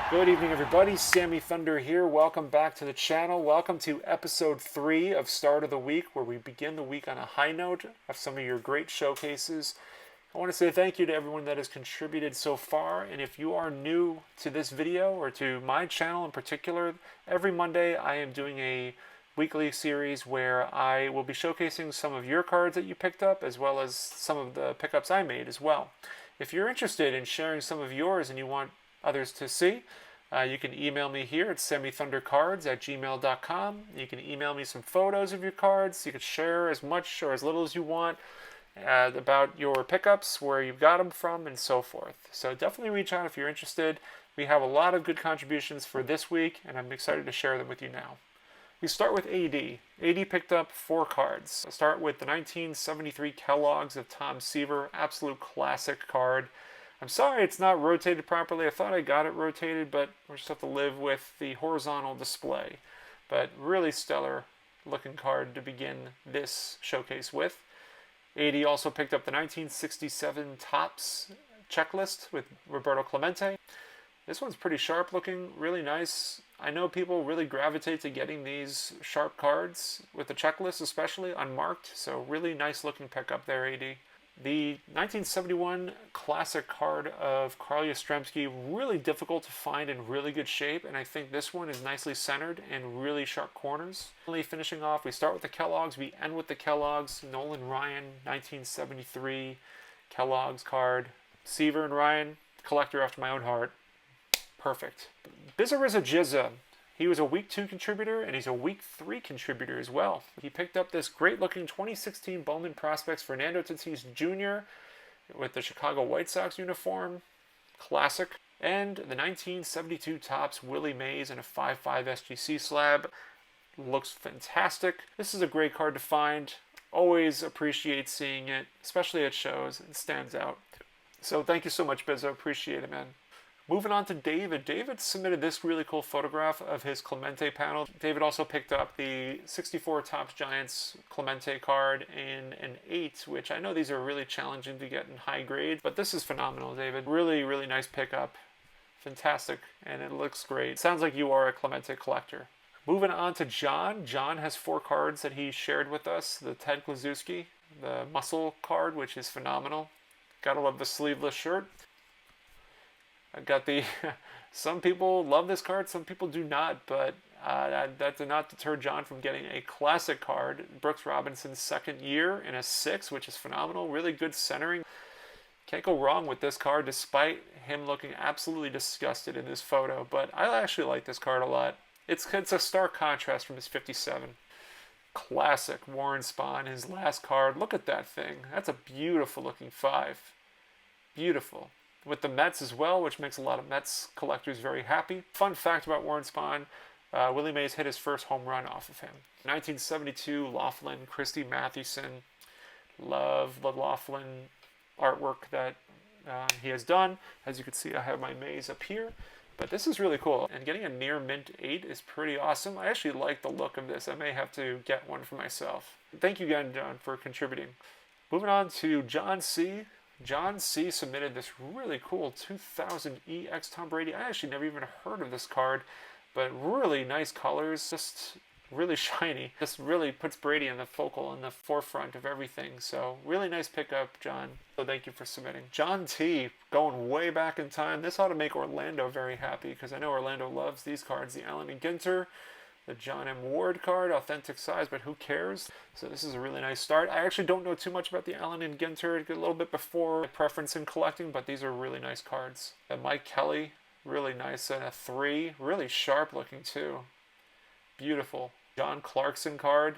Good evening, everybody. Sammy Thunder here. Welcome back to the channel. Welcome to episode 3 of Start of the Week, where we begin the week on a high note of some of your great showcases. I want to say thank you to everyone that has contributed so far, and if you are new to this video or to my channel in particular, every Monday I am doing a weekly series where I will be showcasing some of your cards that you picked up, as well as some of the pickups I made as well. If you're interested in sharing some of yours and you want others to see, you can email me here at sammythundercards@gmail.com. You can email me some photos of your cards. You can share as much or as little as you want about your pickups, where you got them from, and so forth. So definitely reach out if you're interested. We have a lot of good contributions for this week, and I'm excited to share them with you now. We start with AD. AD picked up 4 cards. I'll start with the 1973 Kellogg's of Tom Seaver, absolute classic card. I'm sorry it's not rotated properly. I thought I got it rotated, but we'll just have to live with the horizontal display. But really stellar looking card to begin this showcase with. AD also picked up the 1967 Topps checklist with Roberto Clemente. This one's pretty sharp looking, really nice. I know people really gravitate to getting these sharp cards with the checklist, especially unmarked. So really nice looking pickup there, AD. The 1971 classic card of Carl Yastrzemski, really difficult to find in really good shape, and I think this one is nicely centered and really sharp corners. Finally, finishing off, we start with the Kellogg's, we end with the Kellogg's. Nolan Ryan, 1973 Kellogg's card. Seaver and Ryan, collector after my own heart. Perfect. Bizo, he was a week 2 contributor, and he's a week 3 contributor as well. He picked up this great-looking 2016 Bowman Prospects Fernando Tatis Jr. with the Chicago White Sox uniform. Classic. And the 1972 Topps Willie Mays in a 5.5 SGC slab. Looks fantastic. This is a great card to find. Always appreciate seeing it, especially at shows. It stands out. So thank you so much, Bizo. Appreciate it, man. Moving on to David. David submitted this really cool photograph of his Clemente panel. David also picked up the 64 Topps Giants Clemente card in an 8, which I know these are really challenging to get in high grade, but this is phenomenal, David. Really, really nice pickup. Fantastic, and it looks great. Sounds like you are a Clemente collector. Moving on to John. John has 4 cards that he shared with us. The Ted Kluszewski, the Muscle card, which is phenomenal. Gotta love the sleeveless shirt. I got the, some people love this card, some people do not, but that did not deter John from getting a classic card. Brooks Robinson's second year in a 6, which is phenomenal. Really good centering. Can't go wrong with this card, despite him looking absolutely disgusted in this photo. But I actually like this card a lot. It's a stark contrast from his 57. Classic Warren Spahn, his last card. Look at that thing. That's a beautiful looking 5. Beautiful. With the Mets as well, which makes a lot of Mets collectors very happy. Fun fact about Warren Spahn, Willie Mays hit his first home run off of him. 1972 Laughlin, Christy Mathewson. Love the Laughlin artwork that he has done. As you can see, I have my Mays up here. But this is really cool, and getting a near mint 8 is pretty awesome. I actually like the look of this. I may have to get one for myself. Thank you again, John, for contributing. Moving on to John C. John C. submitted this really cool 2000 EX Tom Brady. I actually never even heard of this card, but really nice colors, just really shiny. This really puts Brady in the forefront of everything. So really nice pickup, John. So thank you for submitting. John T. going way back in time. This ought to make Orlando very happy, because I know Orlando loves these cards. The Allen and Ginter, the John M. Ward card, authentic size, but who cares? So this is a really nice start. I actually don't know too much about the Allen and Ginter, a little bit before my preference in collecting, but these are really nice cards. And Mike Kelly, really nice, and a 3, really sharp looking too. Beautiful. John Clarkson card.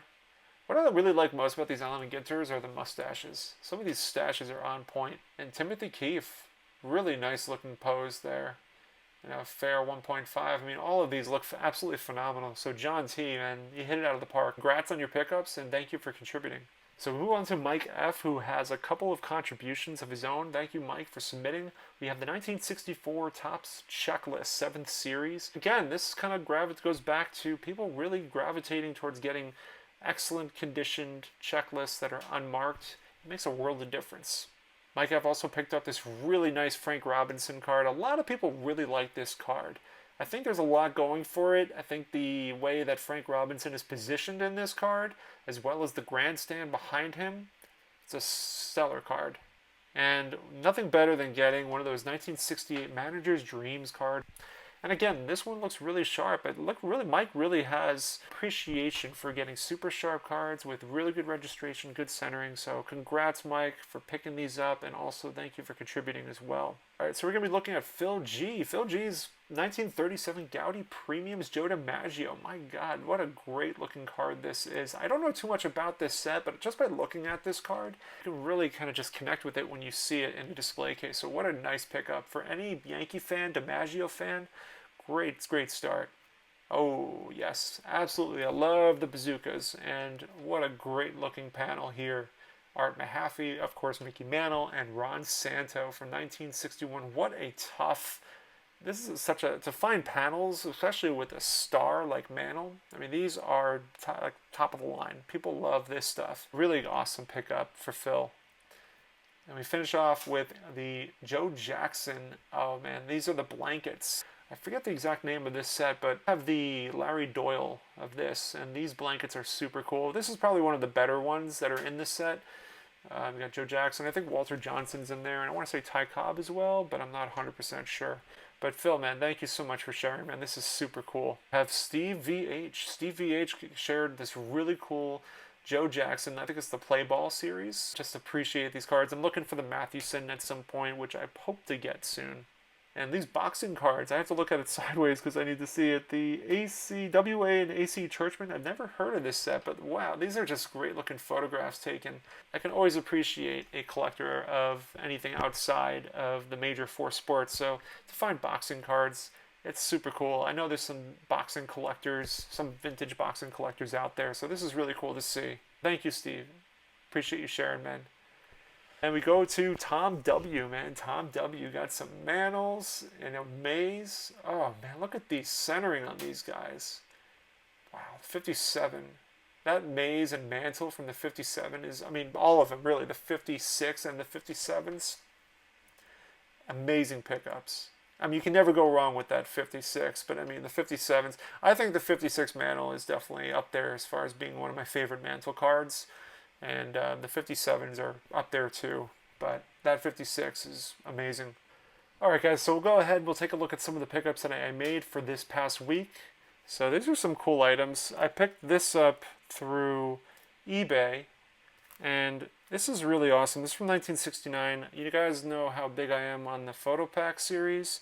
What I really like most about these Allen and Ginters are the mustaches. Some of these stashes are on point. And Timothy Keefe, really nice looking pose there. You know, fair 1.5. I mean, all of these look absolutely phenomenal. So John T, man, you hit it out of the park. Congrats on your pickups, and thank you for contributing. So we move on to Mike F, who has a couple of contributions of his own. Thank you, Mike, for submitting. We have the 1964 Topps Checklist 7th Series. Again, this kind of goes back to people really gravitating towards getting excellent conditioned checklists that are unmarked. It makes a world of difference. Mike F also picked up this really nice Frank Robinson card. A lot of people really like this card. I think there's a lot going for it. I think the way that Frank Robinson is positioned in this card, as well as the grandstand behind him, it's a stellar card. And nothing better than getting one of those 1968 Manager's Dreams cards. And again, this one looks really sharp. Mike really has appreciation for getting super sharp cards with really good registration, good centering. So congrats, Mike, for picking these up, and also thank you for contributing as well. All right, so we're going to be looking at Phil G. Phil G's 1937 Gaudi Premiums Joe DiMaggio. My God, what a great looking card this is. I don't know too much about this set, but just by looking at this card, you can really kind of just connect with it when you see it in a display case. So what a nice pickup. For any Yankee fan, DiMaggio fan, great start. Oh, yes, absolutely. I love the bazookas, and what a great looking panel here. Art Mahaffey, of course, Mickey Mantle, and Ron Santo from 1961. What a tough... This is such to find panels, especially with a star like Mantle. I mean, these are top of the line. People love this stuff. Really awesome pickup for Phil. And we finish off with the Joe Jackson. Oh man, these are the blankets. I forget the exact name of this set, but I have the Larry Doyle of this, and these blankets are super cool. This is probably one of the better ones that are in this set. We got Joe Jackson. I think Walter Johnson's in there, and I want to say Ty Cobb as well, but I'm not 100% sure. But Phil, man, thank you so much for sharing, man. This is super cool. I have Steve VH. Steve VH shared this really cool Joe Jackson. I think it's the Play Ball series. Just appreciate these cards. I'm looking for the Mathewson at some point, which I hope to get soon. And these boxing cards, I have to look at it sideways because I need to see it. The ACWA and AC Churchman, I've never heard of this set, but wow, these are just great looking photographs taken. I can always appreciate a collector of anything outside of the major four sports. So to find boxing cards, it's super cool. I know there's some boxing collectors, some vintage boxing collectors out there. So this is really cool to see. Thank you, Steve. Appreciate you sharing, man. And we go to Tom W, man. Tom W got some Mantles and a Maze. Oh, man, look at the centering on these guys. Wow, 57. That Maze and Mantle from the 57 is, I mean, all of them, really. The 56 and the 57s. Amazing pickups. I mean, you can never go wrong with that 56, but I mean, the 57s. I think the 56 Mantle is definitely up there as far as being one of my favorite Mantle cards. And the 57s are up there too, but that 56 is amazing. All right, guys, so we'll go ahead. We'll take a look at some of the pickups that I made for this past week. So these are some cool items. I picked this up through eBay, and this is really awesome. This is from 1969. You guys know how big I am on the photo pack series,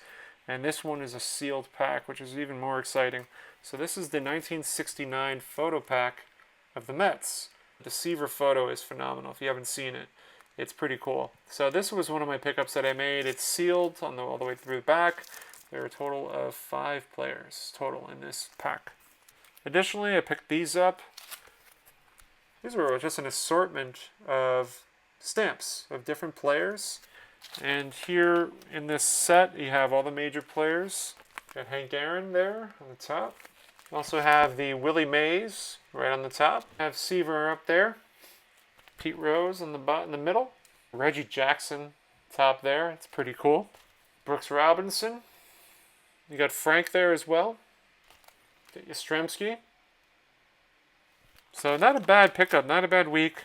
and this one is a sealed pack, which is even more exciting. So this is the 1969 photo pack of the Mets. The Seaver photo is phenomenal. If you haven't seen it, it's pretty cool. So this was one of my pickups that I made. It's sealed all the way through the back. There are a total of 5 players total in this pack. Additionally, I picked these up. These were just an assortment of stamps of different players. And here in this set, you have all the major players. Got Hank Aaron there on the top. Also have the Willie Mays right on the top. Have Seaver up there. Pete Rose in the middle. Reggie Jackson top there. It's pretty cool. Brooks Robinson. You got Frank there as well. Get Yastrzemski. So not a bad pickup, not a bad week.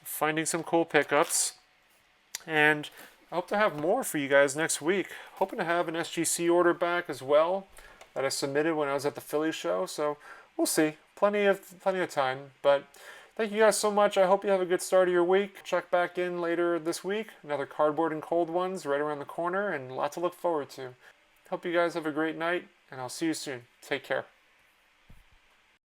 Finding some cool pickups. And I hope to have more for you guys next week. Hoping to have an SGC order back as well that I submitted when I was at the Philly show. So we'll see. Plenty of time. But thank you guys so much. I hope you have a good start of your week. Check back in later this week. Another Cardboard and Cold ones right around the corner, and lots to look forward to. Hope you guys have a great night, and I'll see you soon. Take care.